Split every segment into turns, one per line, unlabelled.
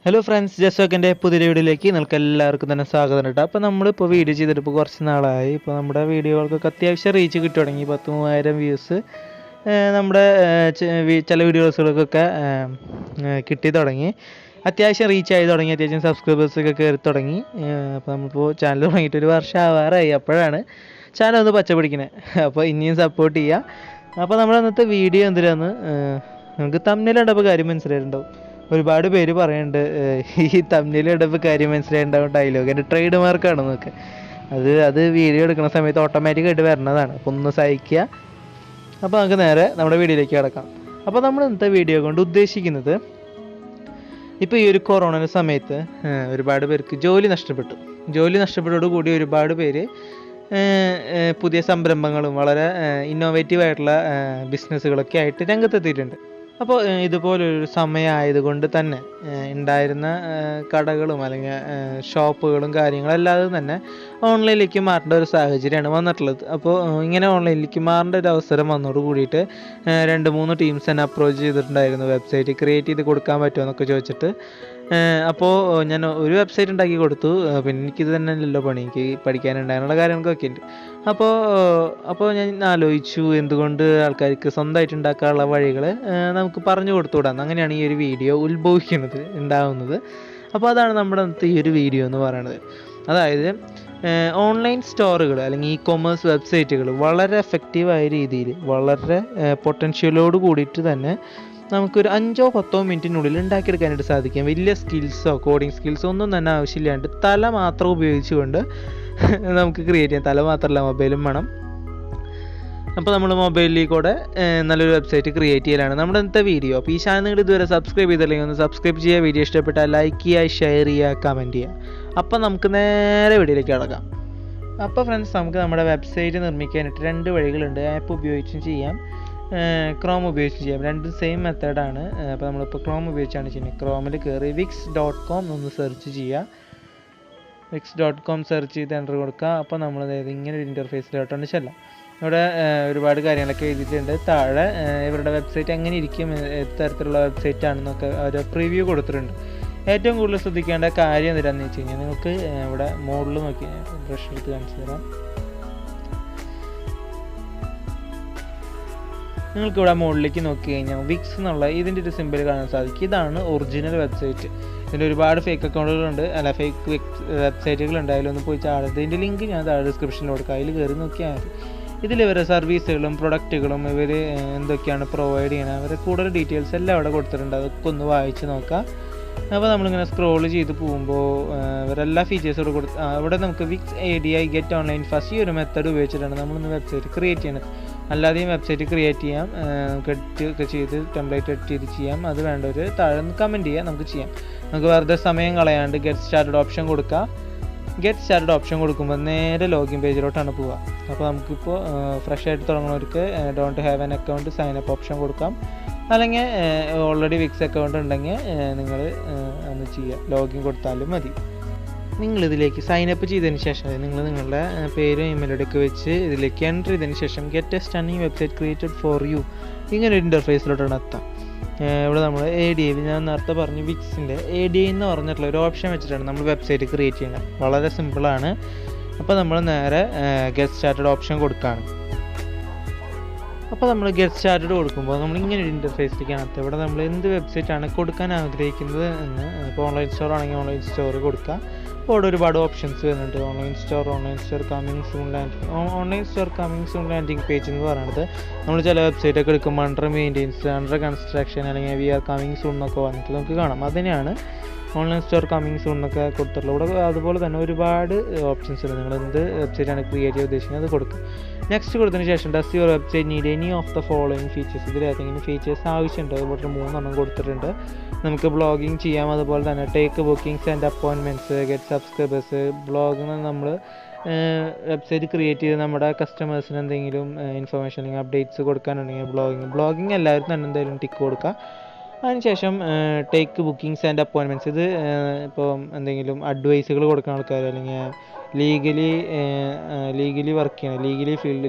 Hello friends, ജസ്റ്റോക്കിൻ്റെ പുതിയ വീഡിയോയിലേക്ക് നിങ്ങൾക്ക് എല്ലാവർക്കും തന്നെ സ്വാഗതം കേട്ടോ. അപ്പോൾ നമ്മളിപ്പോൾ വീഡിയോ ചെയ്തിട്ട് ഇപ്പോൾ കുറച്ച് നാളായി. ഇപ്പോൾ നമ്മുടെ വീഡിയോകൾക്കൊക്കെ അത്യാവശ്യം റീച്ച് കിട്ടി തുടങ്ങി. 10,000 വ്യൂസ് നമ്മുടെ ചില വീഡിയോസുകൾക്കൊക്കെ കിട്ടി തുടങ്ങി. അത്യാവശ്യം റീച്ച് ആയി തുടങ്ങി, അത്യാവശ്യം സബ്സ്ക്രൈബേഴ്സൊക്കെ കയറി തുടങ്ങി. അപ്പോൾ നമ്മളിപ്പോൾ ചാനൽ തുടങ്ങിയിട്ട് ഒരു വർഷം ആവാറായി. അപ്പോഴാണ് ചാനൽ ഒന്ന് പച്ച പിടിക്കുന്നത്. അപ്പോൾ ഇനിയും സപ്പോർട്ട് ചെയ്യുക. അപ്പോൾ നമ്മുടെ ഇന്നത്തെ വീഡിയോ എന്തിനാന്ന് നമുക്ക് തമ്മിൽ കണ്ടപ്പോൾ കാര്യം മനസ്സിലായിട്ടുണ്ടാവും. ഒരുപാട് പേര് പറയുന്നുണ്ട് ഈ തമ്മിൽ കണ്ടപ്പോൾ കാര്യം മനസ്സിലായിട്ടുണ്ടാവും ഡയലോഗ് എൻ്റെ ട്രേഡ് മാർക്കാണെന്നൊക്കെ. അത് വീഡിയോ എടുക്കുന്ന സമയത്ത് ഓട്ടോമാറ്റിക്കായിട്ട് വരുന്നതാണ്. അപ്പോൾ ഒന്ന് സഹിക്കുക. അപ്പോൾ നമുക്ക് നേരെ നമ്മുടെ വീഡിയോയിലേക്ക് കിടക്കാം. അപ്പോൾ നമ്മൾ ഇന്നത്തെ വീഡിയോ കൊണ്ട് ഉദ്ദേശിക്കുന്നത്, ഇപ്പോൾ ഈ ഒരു കൊറോണ സമയത്ത് ഒരുപാട് പേർക്ക് ജോലി നഷ്ടപ്പെട്ടതോടുകൂടി ഒരുപാട് പേര് പുതിയ സംരംഭങ്ങളും വളരെ ഇന്നോവേറ്റീവ് ആയിട്ടുള്ള ബിസിനസ്സുകളൊക്കെ ആയിട്ട് രംഗത്തെത്തിയിട്ടുണ്ട്. അപ്പോൾ ഇതുപോലൊരു സമയമായതുകൊണ്ട് തന്നെ ഉണ്ടായിരുന്ന കടകളും അല്ലെങ്കിൽ ഷോപ്പുകളും കാര്യങ്ങളല്ലാതെ തന്നെ ഓൺലൈനിലേക്ക് മാറേണ്ട ഒരു സാഹചര്യമാണ് വന്നിട്ടുള്ളത്. അപ്പോൾ ഇങ്ങനെ ഓൺലൈനിലേക്ക് മാറേണ്ട ഒരു അവസരം വന്നതോട് കൂടിയിട്ട് 2-3 ടീംസ് തന്നെ അപ്രോച്ച് ചെയ്തിട്ടുണ്ടായിരുന്നു, വെബ്സൈറ്റ് ക്രിയേറ്റ് ചെയ്ത് കൊടുക്കാൻ പറ്റുമോ എന്നൊക്കെ ചോദിച്ചിട്ട്. അപ്പോൾ ഞാൻ ഒരു വെബ്സൈറ്റ് ഉണ്ടാക്കി കൊടുത്തു. പിന്നെ എനിക്കിത് തന്നെ അല്ലല്ലോ പണി, എനിക്ക് പഠിക്കാനുണ്ടായിരുന്നുള്ള കാര്യങ്ങളൊക്കെ ഉണ്ട്. അപ്പോൾ ഞാൻ ആലോചിച്ചു, എന്തുകൊണ്ട് ആൾക്കാർക്ക് സ്വന്തമായിട്ട് ഉണ്ടാക്കാനുള്ള വഴികൾ നമുക്ക് പറഞ്ഞു കൊടുത്തുകൂടാന്ന്. അങ്ങനെയാണ് ഈ ഒരു വീഡിയോ ഉണ്ടാവുന്നത്. അപ്പോൾ അതാണ് നമ്മുടെ ഈ ഒരു വീഡിയോ എന്ന് പറയുന്നത്. അതായത് ഓൺലൈൻ സ്റ്റോറുകൾ അല്ലെങ്കിൽ കൊമേഴ്സ് വെബ്സൈറ്റുകൾ വളരെ എഫക്റ്റീവായ രീതിയിൽ, വളരെ പൊട്ടൻഷ്യലോട് കൂടിയിട്ട് തന്നെ നമുക്കൊരു 5-10 മിനിറ്റിനുള്ളിൽ ഉണ്ടാക്കിയെടുക്കാനായിട്ട് സാധിക്കും. വലിയ സ്കിൽസോ കോഡിങ് സ്കിൽസോ ഒന്നും തന്നെ ആവശ്യമില്ലാണ്ട് തല മാത്രം ഉപയോഗിച്ചുകൊണ്ട് നമുക്ക് ക്രിയേറ്റ് ചെയ്യാം. തല മാത്രമല്ല, മൊബൈലും വേണം. അപ്പോൾ നമ്മൾ മൊബൈലിൽ കൂടെ നല്ലൊരു വെബ്സൈറ്റ് ക്രിയേറ്റ് ചെയ്യലാണ് നമ്മുടെ ഇന്നത്തെ വീഡിയോ. അപ്പോൾ ഈ ചാനൽ നിങ്ങൾ ഇതുവരെ സബ്സ്ക്രൈബ് ചെയ്തില്ലെങ്കിൽ ഒന്ന് സബ്സ്ക്രൈബ് ചെയ്യുക. വീഡിയോ ഇഷ്ടപ്പെട്ടാൽ ലൈക്ക് ചെയ്യുക, ഷെയർ ചെയ്യുക, കമൻറ്റ് ചെയ്യുക. അപ്പോൾ നമുക്ക് നേരെ വീഡിയോയിലേക്ക് കിടക്കാം. അപ്പോൾ ഫ്രണ്ട്സ്, നമുക്ക് നമ്മുടെ വെബ്സൈറ്റ് നിർമ്മിക്കാനായിട്ട് 2 വഴികളുണ്ട്. ആപ്പ് ഉപയോഗിച്ചും ചെയ്യാം, ക്രോം ഉപയോഗിച്ച് ചെയ്യാം. രണ്ടും സെയിം മെത്തേഡാണ്. അപ്പോൾ നമ്മളിപ്പോൾ ക്രോം ഉപയോഗിച്ചാണ് ചെയ്യുന്നത്. ക്രോമിൽ കയറി wix.com ഒന്ന് സെർച്ച് ചെയ്യുക. wix.com സെർച്ച് ചെയ്ത് എൻ്റർ കൊടുക്കുക. അപ്പോൾ നമ്മൾ ഇങ്ങനെ ഒരു ഇൻ്റർഫേസിലോട്ടാണ് ചെല്ലാം. ഇവിടെ ഒരുപാട് കാര്യങ്ങളൊക്കെ എഴുതിയിട്ടുണ്ട്. താഴെ ഇവരുടെ വെബ്സൈറ്റ് എങ്ങനെ ഇരിക്കും, ഏത് തരത്തിലുള്ള വെബ്സൈറ്റ് ആണെന്നൊക്കെ ഒരു പ്രിവ്യൂ കൊടുത്തിട്ടുണ്ട്. ഏറ്റവും കൂടുതൽ ശ്രദ്ധിക്കേണ്ട കാര്യം എന്താണെന്ന് വെച്ച് കഴിഞ്ഞാൽ, നിങ്ങൾക്ക് ഇവിടെ മോഡിൽ നോക്കി ബ്രഷ് എടുത്ത് കാണിച്ചു തരാം. നിങ്ങൾക്ക് ഇവിടെ മുകളിലേക്ക് നോക്കി കഴിഞ്ഞാൽ വിക്സ് എന്നുള്ള ഇതിൻ്റെ ഒരു സിമ്പിൾ കാണാൻ സാധിക്കും. ഇതാണ് ഒറിജിനൽ വെബ്സൈറ്റ്. ഇതിൻ്റെ ഒരുപാട് ഫേക്ക് അക്കൗണ്ടുകളുണ്ട്, അല്ല ഫേക്ക് വെബ്സൈറ്റുകളുണ്ട്. അതിലൊന്ന് പോയി ചാടുന്നത്. ഇതിൻ്റെ ലിങ്ക് ഞാൻ താഴെ ഡിസ്ക്രിപ്ഷനിൽ കൊടുക്കുക. അതിൽ കയറി നോക്കിയാൽ മതി. ഇതിൽ ഇവരെ സർവീസുകളും പ്രൊഡക്റ്റുകളും ഇവർ എന്തൊക്കെയാണ് പ്രൊവൈഡ് ചെയ്യണത്, അവരെ കൂടുതൽ ഡീറ്റെയിൽസ് എല്ലാം അവിടെ കൊടുത്തിട്ടുണ്ട്. അതൊക്കെ ഒന്ന് വായിച്ച് നോക്കാം. അപ്പോൾ നമ്മളിങ്ങനെ സ്ക്രോൾ ചെയ്ത് പോകുമ്പോൾ ഇവരെല്ലാ ഫീച്ചേഴ്സോട് ഇവിടെ നമുക്ക് Wix ADI get online first ഈ ഒരു മെത്തേഡ് ഉപയോഗിച്ചിട്ടാണ് നമ്മളിന്ന് വെബ്സൈറ്റ് ക്രിയേറ്റ് ചെയ്യുന്നത്. അല്ലാതെയും വെബ്സൈറ്റ് ക്രിയേറ്റ് ചെയ്യാം, നമുക്ക് എഡിറ്റ് ഒക്കെ ചെയ്ത് ടെംപ്ലേറ്റ് എഡിറ്റ് ചെയ്ത് ചെയ്യാം. അത് വേണ്ടവർ താഴെ ഒന്ന് കമൻറ്റ് ചെയ്യാം, നമുക്ക് ചെയ്യാം. നമുക്ക് വെറുതെ സമയം കളയാണ്ട് ഗെറ്റ് സ്റ്റാർട്ടഡ് ഓപ്ഷൻ കൊടുക്കുക. ഗെറ്റ് സ്റ്റാർട്ടഡ് ഓപ്ഷൻ കൊടുക്കുമ്പോൾ നേരെ ലോഗിൻ പേജിലോട്ടാണ് പോവുക. അപ്പോൾ നമുക്കിപ്പോൾ ഫ്രഷ് ആയിട്ട് തുടങ്ങുന്നവർക്ക് don't have an account sign up option കൊടുക്കാം. അല്ലെങ്കിൽ ഓൾറെഡി വിക്സ് അക്കൗണ്ട് ഉണ്ടെങ്കിൽ നിങ്ങൾ ഒന്ന് ചെയ്യുക, ലോഗിൻ കൊടുത്താലും മതി. നിങ്ങളിതിലേക്ക് സൈനപ്പ് ചെയ്തതിന് ശേഷം നിങ്ങളുടെ പേരും ഇമെയിലൊക്കെ വെച്ച് ഇതിലേക്ക് എൻ്റർ ചെയ്തതിന് ശേഷം get A stunning website created for you ഇങ്ങനെ ഒരു ഇൻ്റർഫേസിലോട്ടാണ് എത്താം. ഇവിടെ നമ്മൾ ADI, ഞാൻ നേരത്തെ പറഞ്ഞു വിക്സിൻ്റെ ADI എന്ന് പറഞ്ഞിട്ടുള്ള ഒരു ഓപ്ഷൻ വെച്ചിട്ടാണ് നമ്മൾ വെബ്സൈറ്റ് ക്രിയേറ്റ് ചെയ്യുന്നത്. വളരെ സിമ്പിളാണ്. അപ്പോൾ നമ്മൾ നേരെ ഗെറ്റ് സ്റ്റാർട്ടഡ് ഓപ്ഷൻ കൊടുക്കുകയാണ്. അപ്പോൾ നമ്മൾ ഗെറ്റ് സ്റ്റാർട്ടഡ് കൊടുക്കുമ്പോൾ നമ്മൾ ഇങ്ങനെ ഒരു ഇൻ്റർഫേസിലേക്കാണ്. ഇവിടെ നമ്മൾ എന്ത് വെബ്സൈറ്റാണ് കൊടുക്കാൻ ആഗ്രഹിക്കുന്നത് എന്ന്, ഇപ്പോൾ ഓൺലൈൻ സ്റ്റോർ ആണെങ്കിൽ ഓൺലൈൻ സ്റ്റോർ കൊടുക്കുക. അപ്പോൾ ഇവിടെ ഒരുപാട് ഓപ്ഷൻസ് വരുന്നുണ്ട്. Online store coming soon landing page എന്ന് പറയുന്നത് നമ്മൾ ചില വെബ്സൈറ്റൊക്കെ എടുക്കുമ്പോൾ അണ്ടർ മെയിൻ്റെനൻസ്, അണ്ടർ കൺസ്ട്രക്ഷൻ അല്ലെങ്കിൽ വി ആർ കമ്മിങ് സൂൺ എന്നൊക്കെ വന്നിട്ട് നമുക്ക് കാണാം. അതിനെയാണ് ഓൺലൈൻ സ്റ്റോർ കമ്മിങ് സൂൺ എന്നൊക്കെ കൊടുത്തിട്ടുള്ളത്. ഇവിടെ അതുപോലെ തന്നെ ഒരുപാട് ഓപ്ഷൻസ് ഉണ്ട്. നിങ്ങൾ എന്ത് വെബ്സൈറ്റാണ് ക്രിയേറ്റ് ചെയ്യാൻ ഉദ്ദേശിക്കുന്നത് അത് കൊടുക്കുക. നെക്സ്റ്റ് കൊടുത്തതിന് ശേഷം does your website need any of the following features, ഇതിൽ ഏതെങ്കിലും ഫീച്ചേഴ്സ് ആവശ്യമുണ്ട്. അതുപോലെ 3 കൊടുത്തിട്ടുണ്ട്. നമുക്ക് ബ്ലോഗിങ് ചെയ്യാം, അതുപോലെ തന്നെ take bookings and appointments, get subscribers. ബ്ലോഗിന് നമ്മൾ വെബ്സൈറ്റ് ക്രിയേറ്റ് ചെയ്ത് നമ്മുടെ കസ്റ്റമേഴ്സിന് എന്തെങ്കിലും ഇൻഫർമേഷൻ അല്ലെങ്കിൽ അപ്ഡേറ്റ്സ് കൊടുക്കാനുണ്ടെങ്കിൽ ബ്ലോഗിങ് എല്ലാവരും തന്നെ എന്തായാലും ടിക്ക് കൊടുക്കുക. അതിനുശേഷം ടേക്ക് ബുക്കിംഗ്സ് ആൻഡ് അപ്പോയിൻമെൻറ്റ്സ്, ഇത് ഇപ്പോൾ എന്തെങ്കിലും അഡ്വൈസുകൾ കൊടുക്കുന്ന ആൾക്കാർ അല്ലെങ്കിൽ ലീഗലി വർക്ക് ചെയ്യണം,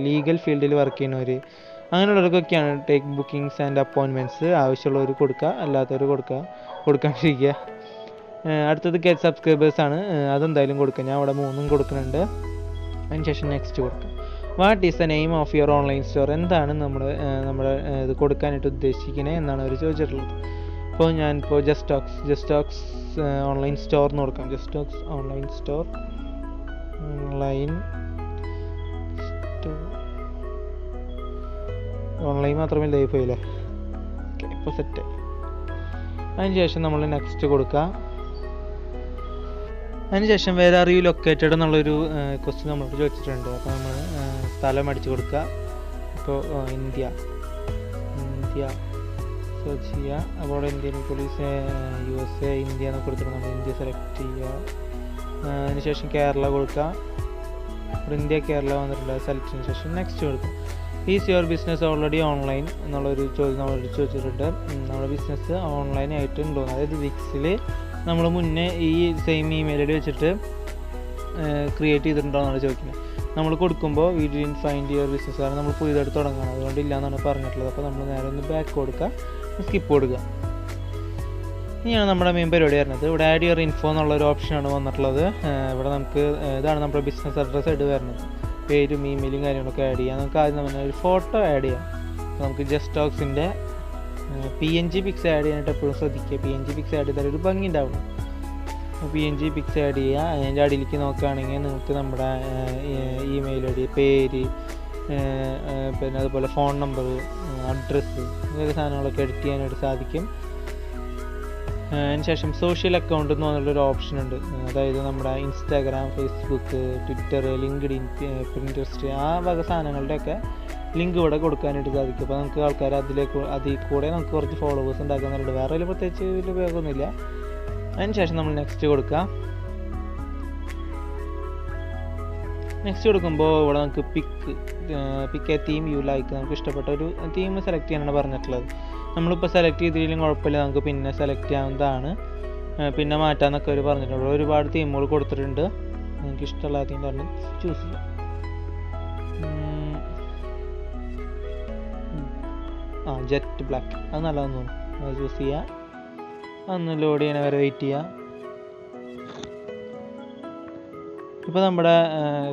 ലീഗൽ ഫീൽഡിൽ വർക്ക് ചെയ്യുന്നവർ, അങ്ങനെയുള്ളവർക്കൊക്കെയാണ് ടേക്ക് ബുക്കിംഗ്സ് ആൻഡ് അപ്പോയിൻമെൻറ്റ്സ്. ആവശ്യമുള്ളവർ കൊടുക്കുക, അല്ലാത്തവർ കൊടുക്കാണ്ടിരിക്കുക. അടുത്തത് ഗെറ്റ് സബ്സ്ക്രൈബേഴ്സ് ആണ്. അതെന്തായാലും കൊടുക്കുക. ഞാൻ അവിടെ 3 കൊടുക്കുന്നുണ്ട്. അതിനുശേഷം നെക്സ്റ്റ് കൊടുക്കുക. What is the name of your online store? എന്താണ് നമ്മുടെ ഇത് കൊടുക്കാനായിട്ട് ഉദ്ദേശിക്കുന്നത് എന്നാണ് അവർ ചോദിച്ചിട്ടുള്ളത്. അപ്പോൾ ഞാനിപ്പോൾ ജസ്റ്റോക്സ് ഓൺലൈൻ സ്റ്റോർ എന്ന് കൊടുക്കാം. ജസ്റ്റോക്സ് ഓൺലൈൻ സ്റ്റോർ ഓൺലൈൻ മാത്രമേ ലൈവ് പോയില്ലേ. ഓക്കെ, ഇപ്പോൾ സെറ്റ്. അതിനുശേഷം നമ്മൾ നെക്സ്റ്റ് കൊടുക്കുക. അതിനുശേഷം വേറെ ആർ യു ലൊക്കേറ്റഡ് എന്നുള്ളൊരു ക്വസ്റ്റ്യൻ നമ്മളോട് ചോദിച്ചിട്ടുണ്ട്. അപ്പോൾ നമ്മൾ സ്ഥലം അടിച്ചു കൊടുക്കുക. ഇപ്പോൾ ഇന്ത്യ സെർച്ച് ചെയ്യുക. അപ്പോൾ ഇന്ത്യൻ പോലീസ് USA ഇന്ത്യ എന്ന് കൊടുത്തിട്ട് നമ്മൾ ഇന്ത്യ സെലക്ട് ചെയ്യുക. അതിനുശേഷം കേരള കൊടുക്കുക. അപ്പോൾ ഇന്ത്യ കേരള വന്നിട്ടുണ്ട്. സെലക്ട് ചെയ്തതിന് ശേഷം നെക്സ്റ്റ് കൊടുക്കുക. Is your business already online എന്നുള്ളൊരു ചോദ്യം നമ്മളോട് ചോദിച്ചിട്ടുണ്ട്. നമ്മുടെ ബിസിനസ് ഓൺലൈൻ ആയിട്ടുണ്ടോ, അതായത് വിക്സിൽ നമ്മൾ മുന്നേ ഈ സെയിം ഇമെയിൽ ഐ ഡി വെച്ചിട്ട് ക്രിയേറ്റ് ചെയ്തിട്ടുണ്ടോ എന്നാണ് ചോദിക്കുന്നത്. നമ്മൾ കൊടുക്കുമ്പോൾ we didn't find your business, കാരണം നമ്മൾ പുതിയതായിട്ട് തുടങ്ങണം, അതുകൊണ്ട് ഇല്ല എന്നാണ് പറഞ്ഞിട്ടുള്ളത്. അപ്പോൾ നമ്മൾ നേരെ ഒന്ന് ബാക്ക് കൊടുക്കുക, സ്കിപ്പ് കൊടുക്കുക. ഇനിയാണ് നമ്മുടെ മെയിൻ പരിപാടി വരുന്നത്. ഇവിടെ ആഡ് യുവർ ഇൻഫോ എന്നുള്ളൊരു ഓപ്ഷനാണ് വന്നിട്ടുള്ളത്. ഇവിടെ നമുക്ക് ഇതാണ് നമ്മുടെ ബിസിനസ് അഡ്രസ്സ് ആയിട്ട് വരുന്നത്. പേരും ഇമെയിലും കാര്യങ്ങളൊക്കെ ആഡ് ചെയ്യാം. നമുക്ക് ആദ്യം തന്നെ ഒരു ഫോട്ടോ ആഡ് ചെയ്യാം. അപ്പോൾ നമുക്ക് ജസ്റ്റോക്സിൻ്റെ PNG പിക്സ് ആഡ് ചെയ്യാനായിട്ട് എപ്പോഴും ശ്രദ്ധിക്കുക. PNG പിക്സ് ആഡ് ചെയ്താൽ ഒരു ഭംഗി ഉണ്ടാവണം. PNG പിക്സ് ആഡ് ചെയ്യുക. അതിൻ്റെ അടിയിലേക്ക് നോക്കുകയാണെങ്കിൽ നിങ്ങൾക്ക് നമ്മുടെ ഇമെയിൽ ഐ ഡി, പേര്, പിന്നെ അതുപോലെ ഫോൺ നമ്പർ, അഡ്രസ്സ്, ഇങ്ങനത്തെ സാധനങ്ങളൊക്കെ എഡിറ്റ് ചെയ്യാനായിട്ട് സാധിക്കും. അതിനുശേഷം സോഷ്യൽ അക്കൗണ്ട് എന്ന് പറഞ്ഞൊരു ഓപ്ഷൻ ഉണ്ട്. അതായത് നമ്മുടെ Instagram, Facebook, Twitter, LinkedIn, Pinterest, ആ വക സാധനങ്ങളുടെയൊക്കെ ലിങ്ക് ഇവിടെ കൊടുക്കാനായിട്ട് സാധിക്കും. അപ്പോൾ നമുക്ക് ആൾക്കാർ അതിൽ കൂടെ നമുക്ക് കുറച്ച് ഫോളോവേഴ്സ് ഉണ്ടാക്കാനുണ്ട്. വേറെ അതിൽ പ്രത്യേകിച്ച് വലിയ ഉപയോഗമൊന്നുമില്ല. അതിനുശേഷം നമ്മൾ നെക്സ്റ്റ് കൊടുക്കുക. നെക്സ്റ്റ് കൊടുക്കുമ്പോൾ ഇവിടെ നമുക്ക് പിക്ക് എ തീം യു ലൈക്ക്, നമുക്ക് ഇഷ്ടപ്പെട്ട ഒരു തീം സെലക്ട് ചെയ്യാനാണ് പറഞ്ഞിട്ടുള്ളത്. നമ്മളിപ്പോൾ സെലക്ട് ചെയ്തില്ലെങ്കിലും കുഴപ്പമില്ല, നമുക്ക് പിന്നെ സെലക്ട് ചെയ്യാവുന്നതാണ്, പിന്നെ മാറ്റാമെന്നൊക്കെ അവർ പറഞ്ഞിട്ടുണ്ട്. ഒരുപാട് തീമുകൾ കൊടുത്തിട്ടുണ്ട്. നിങ്ങൾക്ക് ഇഷ്ടമുള്ള തീം പറഞ്ഞ് ചൂസ് ചെയ്യാം. ജെറ്റ് ബ്ലാക്ക്, അത് നല്ലതെന്ന് തോന്നുന്നു, അത് ചൂസ് ചെയ്യുക. അതൊന്ന് ലോഡ് ചെയ്യണ വരെ വെയിറ്റ് ചെയ്യുക. ഇപ്പോൾ നമ്മുടെ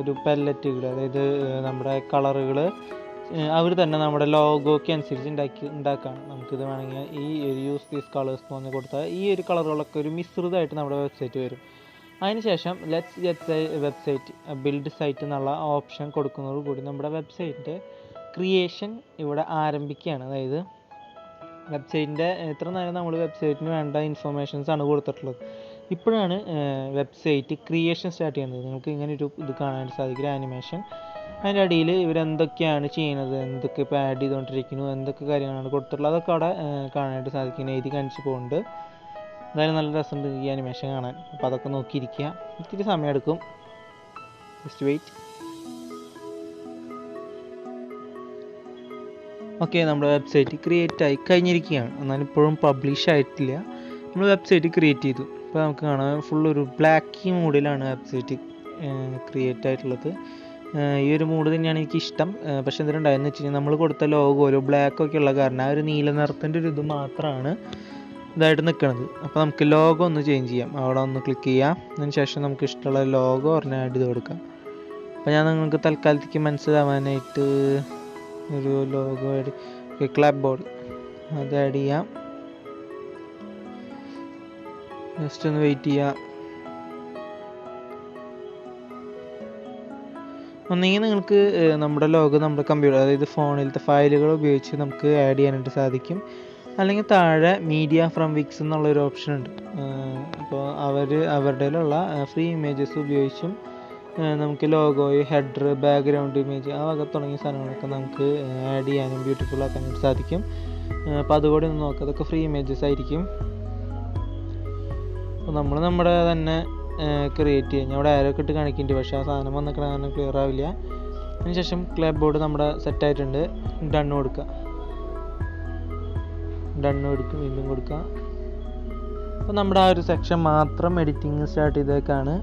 ഒരു പാലറ്റുകൾ, അതായത് നമ്മുടെ കളറുകൾ അവർ തന്നെ നമ്മുടെ ലോഗോയ്ക്ക് അനുസരിച്ച് ഉണ്ടാക്കുകയാണ്. നമുക്കിത് വേണമെങ്കിൽ ഈ ഒരു യൂസ് ദീസ് കളേഴ്സ് എന്ന് പറഞ്ഞ് കൊടുത്താൽ ഈ ഒരു കളറുകളൊക്കെ ഒരു മിശ്രിതമായിട്ട് നമ്മുടെ വെബ്സൈറ്റ് വരും. അതിനുശേഷം let's get website build site എന്നുള്ള ഓപ്ഷൻ കൊടുക്കുന്നതോടുകൂടി നമ്മുടെ വെബ്സൈറ്റിൻ്റെ ക്രിയേഷൻ ഇവിടെ ആരംഭിക്കുകയാണ്. അതായത് വെബ്സൈറ്റിൻ്റെ ഇത്ര നേരം നമ്മൾ വെബ്സൈറ്റിന് വേണ്ട ഇൻഫർമേഷൻസ് ആണ് കൊടുത്തിട്ടുള്ളത്. ഇപ്പോഴാണ് വെബ്സൈറ്റ് ക്രിയേഷൻ സ്റ്റാർട്ട് ചെയ്യുന്നത്. നിങ്ങൾക്ക് ഇങ്ങനെ ഒരു ഇത് കാണാനായിട്ട് സാധിക്കും, ആനിമേഷൻ. അതിൻ്റെ അടിയിൽ ഇവരെന്തൊക്കെയാണ് ചെയ്യുന്നത്, എന്തൊക്കെ ഇപ്പോൾ ആഡ് ചെയ്തുകൊണ്ടിരിക്കുന്നു, എന്തൊക്കെ കാര്യങ്ങളാണ് കൊടുത്തിട്ടുള്ളത്, അതൊക്കെ അവിടെ കാണാനായിട്ട് സാധിക്കും. എഴുതി കാണിച്ച് പോകുന്നുണ്ട്. എന്തായാലും നല്ല രസമുണ്ട് ഈ ആനിമേഷൻ കാണാൻ. അപ്പോൾ അതൊക്കെ നോക്കിയിരിക്കുക. ഇത്തിരി സമയമെടുക്കും, ജസ്റ്റ് വെയിറ്റ്. ഓക്കെ, നമ്മുടെ വെബ്സൈറ്റ് ക്രിയേറ്റ് ആയി കഴിഞ്ഞിരിക്കുകയാണ്. എന്നാലും ഇപ്പോഴും പബ്ലിഷ് ആയിട്ടില്ല. നമ്മൾ വെബ്സൈറ്റ് ക്രിയേറ്റ് ചെയ്തു. ഇപ്പോൾ നമുക്ക് കാണാം ഫുൾ ഒരു ബ്ലാക്ക് മൂഡിലാണ് വെബ്സൈറ്റ് ക്രിയേറ്റ് ആയിട്ടുള്ളത്. ഈ ഒരു മൂഡ് തന്നെയാണ് എനിക്കിഷ്ടം. പക്ഷേ എന്തിനുണ്ടായെന്ന് വെച്ച് കഴിഞ്ഞാൽ നമ്മൾ കൊടുത്ത ലോഗോ ഒരു ബ്ലാക്കൊക്കെ ഉള്ള കാരണം ആ ഒരു നീല നിറത്തിൻ്റെ ഒരു ഇത് മാത്രമാണ് ഇതായിട്ട് നിൽക്കുന്നത്. അപ്പോൾ നമുക്ക് ലോഗോ ഒന്ന് ചേഞ്ച് ചെയ്യാം. അവിടെ ഒന്ന് ക്ലിക്ക് ചെയ്യാം. അതിന് ശേഷം നമുക്ക് ഇഷ്ടമുള്ള ലോഗോ ഒരെണ്ണം ആഡ് ചെയ്ത് കൊടുക്കാം. അപ്പോൾ ഞാൻ നിങ്ങൾക്ക് തൽക്കാലത്തേക്ക് മനസ്സിലാവാനായിട്ട് ഒരു ലോഗോ ആഡ്, ക്ലാപ്പ് ബോർഡ് അത് ആഡ് ചെയ്യാം. ജസ്റ്റ് ഒന്ന് വെയിറ്റ് ചെയ്യാം. ഒന്നെങ്കിൽ നിങ്ങൾക്ക് നമ്മുടെ ലോഗോ നമ്മുടെ കമ്പ്യൂട്ടർ, അതായത് ഫോണിലത്തെ ഫയലുകൾ ഉപയോഗിച്ച് നമുക്ക് ആഡ് ചെയ്യാനായിട്ട് സാധിക്കും. അല്ലെങ്കിൽ താഴെ മീഡിയ ഫ്രം വിക്സ് എന്നുള്ളൊരു ഓപ്ഷൻ ഉണ്ട്. അപ്പോൾ അവരുടെയിലുള്ള ഫ്രീ ഇമേജസ് ഉപയോഗിച്ചും നമുക്ക് ലോഗോയോ ഹെഡർ, ബാക്ക്ഗ്രൗണ്ട് ഇമേജ്, ആ വക തുടങ്ങിയ സാധനങ്ങളൊക്കെ നമുക്ക് ആഡ് ചെയ്യാനും ബ്യൂട്ടിഫുൾ ആക്കാനായിട്ട് സാധിക്കും. അപ്പോൾ അതുകൂടി ഒന്ന് നോക്കുക. അതൊക്കെ ഫ്രീ ഇമേജസ് ആയിരിക്കും. അപ്പോൾ നമ്മൾ നമ്മുടെ തന്നെ ക്രിയേറ്റ് ചെയ്യും. ഞാൻ ഇവിടെ ആരൊക്കെ ഇട്ട് കാണിക്കുന്നുണ്ട്, പക്ഷേ ആ സാധനം വന്നിട്ട് കാരണം ക്ലിയർ ആവില്ല. അതിനുശേഷം ക്ലാപ്പ് ബോർഡ് നമ്മുടെ സെറ്റായിട്ടുണ്ട്. ഡണ്ണ് കൊടുക്കുക. വീണ്ടും കൊടുക്കുക. അപ്പോൾ നമ്മുടെ ആ ഒരു സെക്ഷൻ മാത്രം എഡിറ്റിംഗ് സ്റ്റാർട്ട് ചെയ്തേക്കാണ്.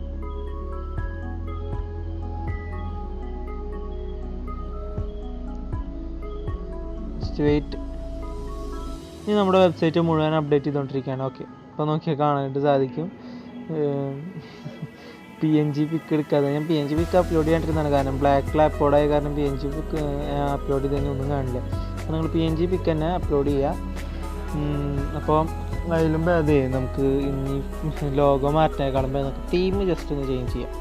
Just wait. ഇനി നമ്മുടെ വെബ്സൈറ്റ് മുഴുവൻ അപ്ഡേറ്റ് ചെയ്തുകൊണ്ടിരിക്കുകയാണ്. ഓക്കെ, അപ്പോൾ നോക്കിയാൽ കാണാനായിട്ട് സാധിക്കും. PNG പിക്ക് എടുക്കാതെ ഞാൻ PNG പിക്ക് അപ്ലോഡ് ചെയ്യാണ്ടിരുന്നതാണ്. കാരണം ബ്ലാക്കിൽ അപ്ലോഡ് ആയ കാരണം PNG പിക്ക് അപ്ലോഡ് ചെയ്തതിന് ഒന്നും കാണില്ല. അപ്പോൾ നിങ്ങൾ PNG പിക്ക് തന്നെ അപ്ലോഡ് ചെയ്യുക. അപ്പോൾ അതിലും അതെ നമുക്ക് ഇനി ലോഗോ മാറ്റാനേക്കാളും നമുക്ക് തീം ജസ്റ്റ് ഒന്ന് ചേഞ്ച് ചെയ്യാം.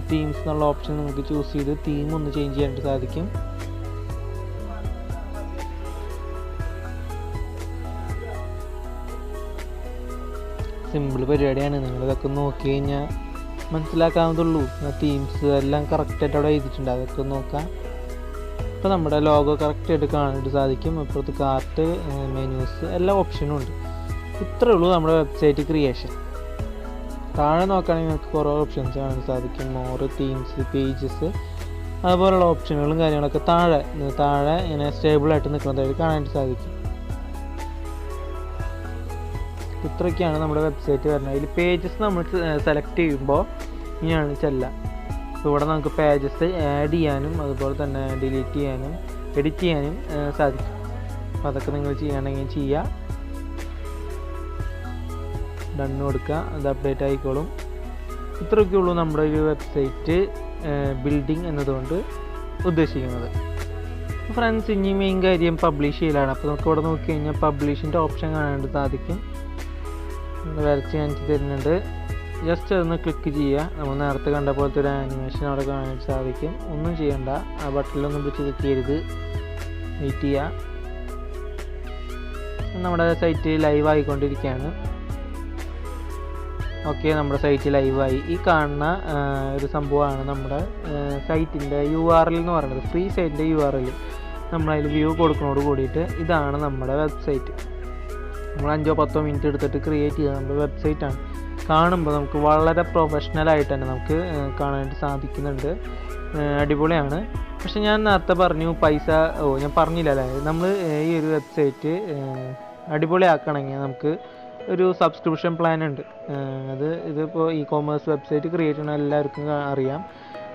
തീംസ് എന്നുള്ള ഓപ്ഷൻ നമുക്ക് ചൂസ് ചെയ്ത് തീം ഒന്ന് ചേഞ്ച് ചെയ്യാനായിട്ട് സാധിക്കും. സിമ്പിൾ പരിപാടിയാണ്. നിങ്ങളിതൊക്കെ നോക്കി കഴിഞ്ഞാൽ മനസ്സിലാക്കാവുന്നതുള്ളൂ. തീംസ് എല്ലാം കറക്റ്റായിട്ട് അവിടെ എഴുതിയിട്ടുണ്ട്, അതൊക്കെ നോക്കാം. ഇപ്പോൾ നമ്മുടെ ലോഗോ കറക്റ്റായിട്ട് കാണാനായിട്ട് സാധിക്കും. ഇപ്പോഴത്തെ കാർട്ട്, മെനൂസ് എല്ലാ ഓപ്ഷനും ഉണ്ട്. ഇത്രയേ ഉള്ളൂ നമ്മുടെ വെബ്സൈറ്റ് ക്രിയേഷൻ. താഴെ നോക്കുകയാണെങ്കിൽ നിങ്ങൾക്ക് കുറേ ഓപ്ഷൻസ് കാണാൻ സാധിക്കും. മോർ, തീംസ്, പേജസ്, അതുപോലുള്ള ഓപ്ഷനുകളും കാര്യങ്ങളൊക്കെ താഴെ ഇങ്ങനെ സ്റ്റേബിളായിട്ട് നിൽക്കുന്നതായിട്ട് കാണാനായിട്ട് സാധിക്കും. ഇത്രയൊക്കെയാണ് നമ്മുടെ വെബ്സൈറ്റ് വരുന്നത്. അതിൽ പേജസ് നമ്മൾ സെലക്ട് ചെയ്യുമ്പോൾ ഇനിയാണ് ചെല്ലുക. ഇവിടെ നമുക്ക് പേജസ് ആഡ് ചെയ്യാനും അതുപോലെ തന്നെ ഡിലീറ്റ് ചെയ്യാനും എഡിറ്റ് ചെയ്യാനും സാധിക്കും. അപ്പോൾ അതൊക്കെ നിങ്ങൾ ചെയ്യുകയാണെങ്കിൽ ചെയ്യുക. ഡണ്ണ് കൊടുക്കുക, അത് അപ്ഡേറ്റ് ആയിക്കോളും. ഇത്രയൊക്കെ ഉള്ളൂ നമ്മുടെ ഒരു വെബ്സൈറ്റ് ബിൽഡിംഗ് എന്നതുകൊണ്ട് ഉദ്ദേശിക്കുന്നത്. ഫ്രണ്ട്സ്, ഇനി മെയിൻ കാര്യം പബ്ലിഷ് ചെയ്യലാണ്. അപ്പോൾ നമുക്ക് ഇവിടെ നോക്കി കഴിഞ്ഞാൽ പബ്ലിഷിൻ്റെ ഓപ്ഷൻ കാണാനായിട്ട് സാധിക്കും. വരച്ച് കാണിച്ച് തരുന്നുണ്ട്. ജസ്റ്റ് അതൊന്ന് ക്ലിക്ക് ചെയ്യുക. നമ്മൾ നേരത്തെ കണ്ട പോലത്തെ ഒരു ആനിമേഷൻ അവിടെ കാണാനായിട്ട് സാധിക്കും. ഒന്നും ചെയ്യണ്ട, ആ ബട്ടണിലൊന്നും പിടിച്ച് ക്ലിക്ക് ചെയ്യരുത്, വെയിറ്റ് ചെയ്യുക. നമ്മുടെ സൈറ്റ് ലൈവ് ആയിക്കൊണ്ടിരിക്കുകയാണ്. ഓക്കെ, നമ്മുടെ സൈറ്റ് ലൈവായി. ഈ കാണുന്ന ഒരു സംഭവമാണ് നമ്മുടെ സൈറ്റിൻ്റെ URL എന്ന് പറയുന്നത്. ഫ്രീ സൈറ്റിൻ്റെ URL നമ്മളതിൽ വ്യൂ കൊടുക്കുന്നതോട് കൂടിയിട്ട് ഇതാണ് നമ്മുടെ വെബ്സൈറ്റ്. നമ്മൾ 5-10 മിനിറ്റ് എടുത്തിട്ട് ക്രിയേറ്റ് ചെയ്ത നമ്മുടെ വെബ്സൈറ്റാണ്. കാണുമ്പോൾ നമുക്ക് വളരെ പ്രൊഫഷണലായിട്ട് തന്നെ നമുക്ക് കാണാനായിട്ട് സാധിക്കുന്നുണ്ട്. അടിപൊളിയാണ്. പക്ഷെ ഞാൻ നേരത്തെ പറഞ്ഞു പൈസ ഞാൻ പറഞ്ഞില്ല അല്ലേ, നമ്മൾ ഈ ഒരു വെബ്സൈറ്റ് അടിപൊളിയാക്കണമെങ്കിൽ നമുക്ക് ഒരു സബ്സ്ക്രിപ്ഷൻ പ്ലാൻ ഉണ്ട്. ഇതിപ്പോൾ ഇ-കോമേഴ്സ് വെബ്സൈറ്റ് ക്രിയേറ്റ് ചെയ്യുന്ന എല്ലാവർക്കും അറിയാം.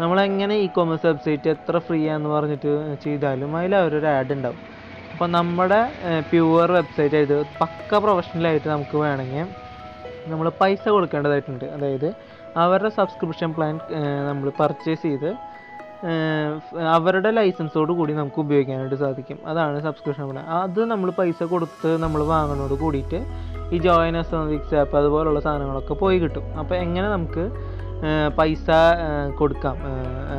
നമ്മളെങ്ങനെ ഇ-കോമേഴ്സ് വെബ്സൈറ്റ് എത്ര ഫ്രീ ആണെന്ന് പറഞ്ഞിട്ട് ചെയ്താലും അതിൽ അവരൊരു ആഡ് ഉണ്ടാവും. അപ്പോൾ നമ്മുടെ പ്യുവർ വെബ്സൈറ്റ് ആയിട്ട് പക്ക പ്രൊഫഷണലായിട്ട് നമുക്ക് വേണമെങ്കിൽ നമ്മൾ പൈസ കൊടുക്കേണ്ടതായിട്ടുണ്ട്. അതായത് അവരുടെ സബ്സ്ക്രിപ്ഷൻ പ്ലാൻ നമ്മൾ പർച്ചേസ് ചെയ്ത് അവരുടെ ലൈസൻസോട് കൂടി നമുക്ക് ഉപയോഗിക്കാനായിട്ട് സാധിക്കും. അതാണ് സബ്സ്ക്രിപ്ഷൻ പ്ലാൻ. അത് നമ്മൾ പൈസ കൊടുത്ത് നമ്മൾ വാങ്ങുന്നതോട് കൂടിയിട്ട് ഈ ജോയിൻ എസ് ആപ്പ് അതുപോലുള്ള സാധനങ്ങളൊക്കെ പോയി കിട്ടും. അപ്പോൾ എങ്ങനെ നമുക്ക് പൈസ കൊടുക്കാം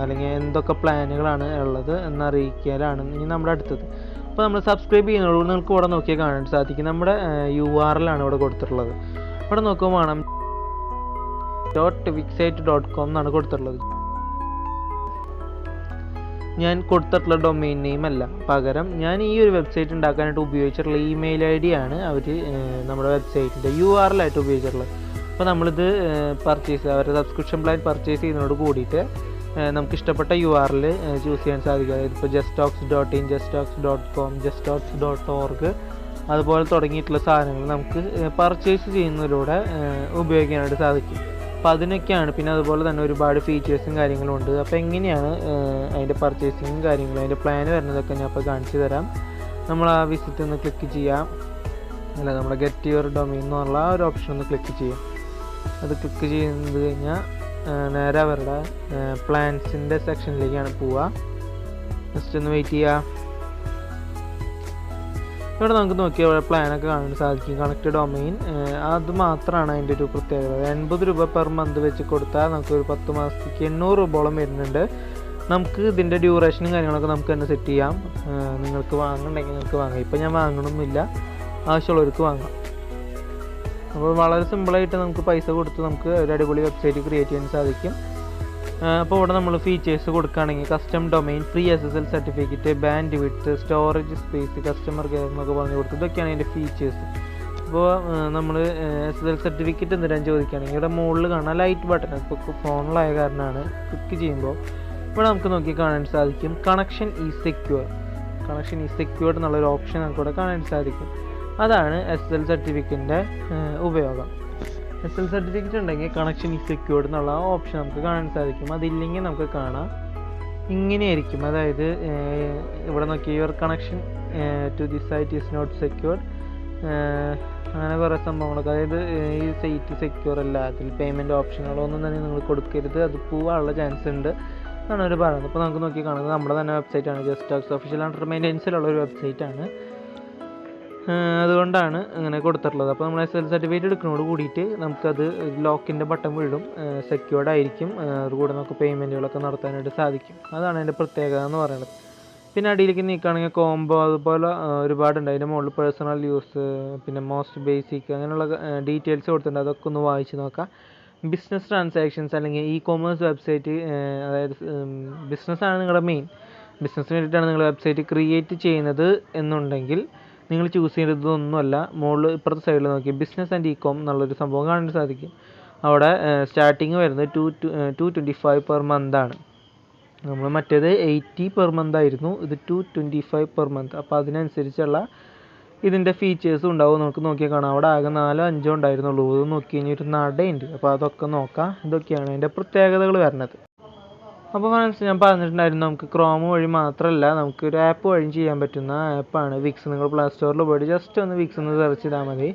അല്ലെങ്കിൽ എന്തൊക്കെ പ്ലാനുകളാണ് ഉള്ളത് എന്നറിയിക്കലാണ് ഇനി നമ്മുടെ അടുത്തത്. അപ്പോൾ നമ്മൾ സബ്സ്ക്രൈബ് ചെയ്യുന്നതോട് നിങ്ങൾക്ക് ഇവിടെ നോക്കിയാൽ കാണാൻ സാധിക്കും. നമ്മുടെ URL ആണ് ഇവിടെ കൊടുത്തിട്ടുള്ളത്. ഇവിടെ നോക്കുമ്പോൾ വേണം .wixsite.com എന്നാണ് കൊടുത്തിട്ടുള്ളത്. ഞാൻ കൊടുത്തിട്ടുള്ള ഡൊമെയിൻ നെയിം അല്ല, പകരം ഞാൻ ഈ ഒരു വെബ്സൈറ്റ് ഉണ്ടാക്കാനായിട്ട് ഉപയോഗിച്ചിട്ടുള്ള ഇമെയിൽ ID ആണ് അവർ നമ്മുടെ വെബ്സൈറ്റിൻ്റെ URL ആയിട്ട് ഉപയോഗിച്ചിട്ടുള്ളത്. അപ്പോൾ നമ്മളിത് അവരുടെ സബ്സ്ക്രിപ്ഷൻ പ്ലാൻ പർച്ചേസ് ചെയ്യുന്നതോട് കൂടിയിട്ട് നമുക്ക് ഇഷ്ടപ്പെട്ട URL ചൂസ് ചെയ്യാൻ സാധിക്കും. അതായത് ഇപ്പോൾ jestalks.in, jestalks.com, jestalks.org അതുപോലെ തുടങ്ങിയിട്ടുള്ള സാധനങ്ങൾ നമുക്ക് പർച്ചേസ് ചെയ്യുന്നതിലൂടെ ഉപയോഗിക്കാനായിട്ട് സാധിക്കും. അപ്പോൾ അതിനൊക്കെയാണ്. പിന്നെ അതുപോലെ തന്നെ ഒരുപാട് ഫീച്ചേഴ്സും കാര്യങ്ങളും ഉണ്ട്. അപ്പോൾ എങ്ങനെയാണ് അതിൻ്റെ പർച്ചേസിങ്ങും കാര്യങ്ങളും അതിൻ്റെ പ്ലാൻ വരുന്നതൊക്കെ ഞാൻ അപ്പോൾ കാണിച്ചു തരാം. നമ്മൾ ആ വിസിറ്റ് ഒന്ന് ക്ലിക്ക് ചെയ്യാം. അല്ല, നമ്മുടെ ഗെറ്റ് യുവർ ഡൊമെയിൻ എന്നുള്ള ആ ഒരു ഓപ്ഷൻ ഒന്ന് ക്ലിക്ക് ചെയ്യാം. അത് ക്ലിക്ക് ചെയ്ത് കഴിഞ്ഞാൽ നേരെ അവരുടെ പ്ലാൻസിൻ്റെ സെക്ഷനിലേക്കാണ് പോവുക. ജസ്റ്റ് ഒന്ന് വെയിറ്റ് ചെയ്യുക. ഇവിടെ നമുക്ക് നോക്കിയാൽ ഇവിടെ പ്ലാനൊക്കെ കാണാൻ സാധിക്കും. കണക്ട് ഡൊമെയിൻ അത് മാത്രമാണ് അതിൻ്റെ ഒരു പ്രത്യേകത. 80 രൂപ പെർ മന്ത് വെച്ച് കൊടുത്താൽ നമുക്ക് ഒരു 10 മാസത്തേക്ക് 800 രൂപയോളം വരുന്നുണ്ട്. നമുക്ക് ഇതിൻ്റെ ഡ്യൂറേഷനും കാര്യങ്ങളൊക്കെ നമുക്ക് തന്നെ സെറ്റ് ചെയ്യാം. നിങ്ങൾക്ക് വാങ്ങണമെങ്കിൽ നിങ്ങൾക്ക് വാങ്ങാം. ഇപ്പം ഞാൻ വാങ്ങണമെന്നില്ല, ആവശ്യമുള്ളവർക്ക് വാങ്ങാം. അപ്പോൾ വളരെ സിമ്പിളായിട്ട് നമുക്ക് പൈസ കൊടുത്ത് നമുക്ക് ഒരു അടിപൊളി വെബ്സൈറ്റ് ക്രിയേറ്റ് ചെയ്യാൻ സാധിക്കും. അപ്പോൾ ഇവിടെ നമ്മൾ ഫീച്ചേഴ്സ് കൊടുക്കുകയാണെങ്കിൽ custom domain, free SSL certificate, band width, storage space, customer care എന്നൊക്കെ പറഞ്ഞു കൊടുത്തു. ഇതൊക്കെയാണ് അതിൻ്റെ ഫീച്ചേഴ്സ്. അപ്പോൾ നമ്മൾ SSL സർട്ടിഫിക്കറ്റ് എന്തിനാണ് ചോദിക്കുകയാണെങ്കിൽ ഇവിടെ മുകളിൽ കാണാൻ ലൈറ്റ് ബട്ടൺ, ഇപ്പോൾ ഫോണിലായ കാരണമാണ്. ക്ലിക്ക് ചെയ്യുമ്പോൾ ഇവിടെ നമുക്ക് നോക്കി കാണാൻ സാധിക്കും കണക്ഷൻ ഈസ് സെക്യൂർഡ് എന്നുള്ളൊരു ഓപ്ഷൻ നമുക്ക് ഇവിടെ കാണാൻ സാധിക്കും. അതാണ് SSL സർട്ടിഫിക്കറ്റിൻ്റെ ഉപയോഗം. SSL സർട്ടിഫിക്കറ്റ് ഉണ്ടെങ്കിൽ കണക്ഷൻ ഈസ് സെക്യൂർഡ് എന്നുള്ള ഓപ്ഷൻ നമുക്ക് കാണാൻ സാധിക്കും. അതില്ലെങ്കിൽ നമുക്ക് കാണാം ഇങ്ങനെയായിരിക്കും. അതായത് ഇവിടെ നോക്കി your connection to the site is not secured, അങ്ങനെ കുറേ സംഭവങ്ങളൊക്കെ. അതായത് ഈ സൈറ്റ് സെക്യൂർ അല്ല, അതിൽ പേയ്മെൻറ്റ് ഓപ്ഷനുകളൊന്നും തന്നെ നിങ്ങൾ കൊടുക്കരുത്, അത് പോകാനുള്ള ചാൻസ് ഉണ്ട് എന്നാണ് അവർ പറയുന്നത്. ഇപ്പോൾ നമുക്ക് നോക്കി കാണുന്നത് നമ്മുടെ തന്നെ വെബ്സൈറ്റാണ്. ജസ്റ്റാക്സ് ഒഫീഷ്യൽ അണ്ടർ മെയിൻ്റെനൻസിലുള്ള ഒരു വെബ്സൈറ്റാണ്. അതുകൊണ്ടാണ് അങ്ങനെ കൊടുത്തിട്ടുള്ളത്. അപ്പോൾ നമ്മൾ SSL സർട്ടിഫിക്കറ്റ് എടുക്കുന്നതോട് കൂടിയിട്ട് നമുക്കത് ലോക്കിൻ്റെ ബട്ടൺ വീഴും, സെക്യൂർഡ് ആയിരിക്കും. അതുകൂടെ നമുക്ക് പേയ്മെൻറ്റുകളൊക്കെ നടത്താനായിട്ട് സാധിക്കും. അതാണ് അതിൻ്റെ പ്രത്യേകത എന്ന് പറയുന്നത്. പിന്നെ അടിയിലേക്ക് നീക്കുകയാണെങ്കിൽ കോംബോ അതുപോലെ ഒരുപാടുണ്ട്. അതിൻ്റെ മുകളിൽ പേഴ്സണൽ യൂസ്, പിന്നെ മോസ്റ്റ് ബേസിക്, അങ്ങനെയുള്ള ഡീറ്റെയിൽസ് കൊടുത്തിട്ടുണ്ട്. അതൊക്കെ ഒന്ന് വായിച്ച് നോക്കാം. ബിസിനസ് ട്രാൻസാക്ഷൻസ് അല്ലെങ്കിൽ കൊമേഴ്സ് വെബ്സൈറ്റ്, അതായത് ബിസിനസ്സാണ് നിങ്ങളുടെ മെയിൻ, ബിസിനസ്സിന് വേണ്ടിയിട്ടാണ് നിങ്ങൾ വെബ്സൈറ്റ് ക്രിയേറ്റ് ചെയ്യുന്നത് എന്നുണ്ടെങ്കിൽ നിങ്ങൾ ചൂസ് ചെയ്യേണ്ടത് ഒന്നുമല്ല. മുകളിൽ ഇപ്പുറത്തെ സൈഡിൽ നോക്കി ബിസിനസ് ആൻഡ് കോം എന്നുള്ളൊരു സംഭവം കാണാൻ സാധിക്കും. അവിടെ സ്റ്റാർട്ടിങ് വരുന്നത് 225 പെർ മന്താണ്. നമ്മൾ മറ്റേത് 80 പെർ മന്ത് ആയിരുന്നു, ഇത് 225 പെർ മന്ത്. അപ്പോൾ അതിനനുസരിച്ചുള്ള ഇതിൻ്റെ ഫീച്ചേഴ്സും ഉണ്ടാവും. നമുക്ക് നോക്കിയാൽ കാണാം. അവിടെ ആകെ 4-5 ഉണ്ടായിരുന്നുള്ളൂ. ഇത് നോക്കി കഴിഞ്ഞാൽ ഒരു നടയുണ്ട്. അപ്പോൾ അതൊക്കെ നോക്കാം. ഇതൊക്കെയാണ് അതിൻ്റെ പ്രത്യേകതകൾ വരുന്നത്. അപ്പോൾ ഫ്രണ്ട്സ്, ഞാൻ പറഞ്ഞിട്ടുണ്ടായിരുന്നു നമുക്ക് ക്രോം വഴി മാത്രമല്ല നമുക്ക് ഒരു ആപ്പ് വഴിയും ചെയ്യാൻ പറ്റുന്ന ആപ്പാണ് വിക്സ്. നിങ്ങൾ പ്ലേ സ്റ്റോറിൽ പോയിട്ട് ജസ്റ്റ് ഒന്ന് വിക്സ് എന്ന് സെർച്ച് ചെയ്താൽ മതി.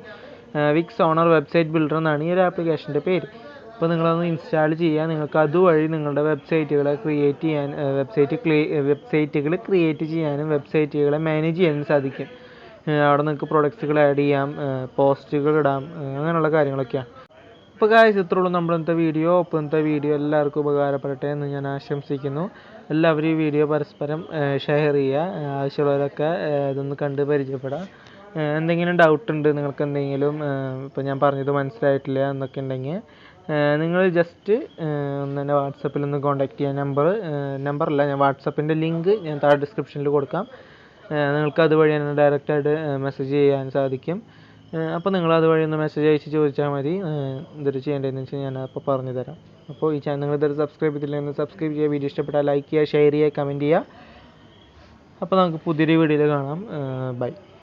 വിക്സ് ഓണർ വെബ്സൈറ്റ് ബിൽഡർ എന്നാണ് ഈ ഒരു ആപ്ലിക്കേഷൻ്റെ പേര്. അപ്പോൾ നിങ്ങളതൊന്ന് ഇൻസ്റ്റാൾ ചെയ്യുക. നിങ്ങൾക്ക് അതുവഴി നിങ്ങളുടെ വെബ്സൈറ്റുകളെ ക്രിയേറ്റ് ചെയ്യാൻ, വെബ്സൈറ്റുകൾ ക്രിയേറ്റ് ചെയ്യാനും വെബ്സൈറ്റുകളെ മാനേജ് ചെയ്യാനും സാധിക്കും. അവിടെ നിങ്ങൾക്ക് പ്രൊഡക്ട്സുകൾ ആഡ് ചെയ്യാം, പോസ്റ്റുകൾ ഇടാം, അങ്ങനെയുള്ള കാര്യങ്ങളൊക്കെയാണ്. അപ്പോൾ ഗായ്സ്, ഇത്രയുള്ളൂ നമ്മുടെ ഇന്നത്തെ വീഡിയോ. അപ്പോൾ ഇന്നത്തെ വീഡിയോ എല്ലാവർക്കും ഉപകാരപ്പെടട്ടെ എന്ന് ഞാൻ ആശംസിക്കുന്നു. എല്ലാവരും ഈ വീഡിയോ പരസ്പരം ഷെയർ ചെയ്യുക. ആവശ്യമുള്ളവരൊക്കെ ഇതൊന്ന് കണ്ട് പരിചയപ്പെടാം. എന്തെങ്കിലും ഡൗട്ട് ഉണ്ട്, നിങ്ങൾക്ക് എന്തെങ്കിലും ഇപ്പോൾ ഞാൻ പറഞ്ഞത് മനസ്സിലായിട്ടില്ല എന്നൊക്കെ ഉണ്ടെങ്കിൽ നിങ്ങൾ ജസ്റ്റ് ഒന്ന് എൻ്റെ വാട്സപ്പിൽ ഒന്ന് കോൺടാക്ട് ചെയ്യാൻ. നമ്പറല്ല, ഞാൻ വാട്സപ്പിൻ്റെ ലിങ്ക് ഞാൻ താഴെ ഡിസ്ക്രിപ്ഷനിൽ കൊടുക്കാം. നിങ്ങൾക്ക് അതുവഴി എന്നെ ഡയറക്റ്റായിട്ട് മെസ്സേജ് ചെയ്യാൻ സാധിക്കും. അപ്പോൾ നിങ്ങൾ അതുവഴി ഒന്ന് മെസ്സേജ് അയച്ച് ചോദിച്ചാൽ മതി. എന്തൊരു ചെയ്യേണ്ടതെന്ന് വെച്ചാൽ ഞാൻ അപ്പോൾ പറഞ്ഞു തരാം. അപ്പോൾ ഈ ചാനൽ നിങ്ങൾ ഇതൊരു സബ്സ്ക്രൈബ് ചെയ്തില്ലെങ്കിൽ സബ്സ്ക്രൈബ് ചെയ്യുക. വീഡിയോ ഇഷ്ടപ്പെട്ടാൽ ലൈക്ക് ചെയ്യുക, ഷെയർ ചെയ്യുക, കമൻറ്റ് ചെയ്യുക. അപ്പോൾ നമുക്ക് പുതിയൊരു വീഡിയോയിൽ കാണാം. ബൈ.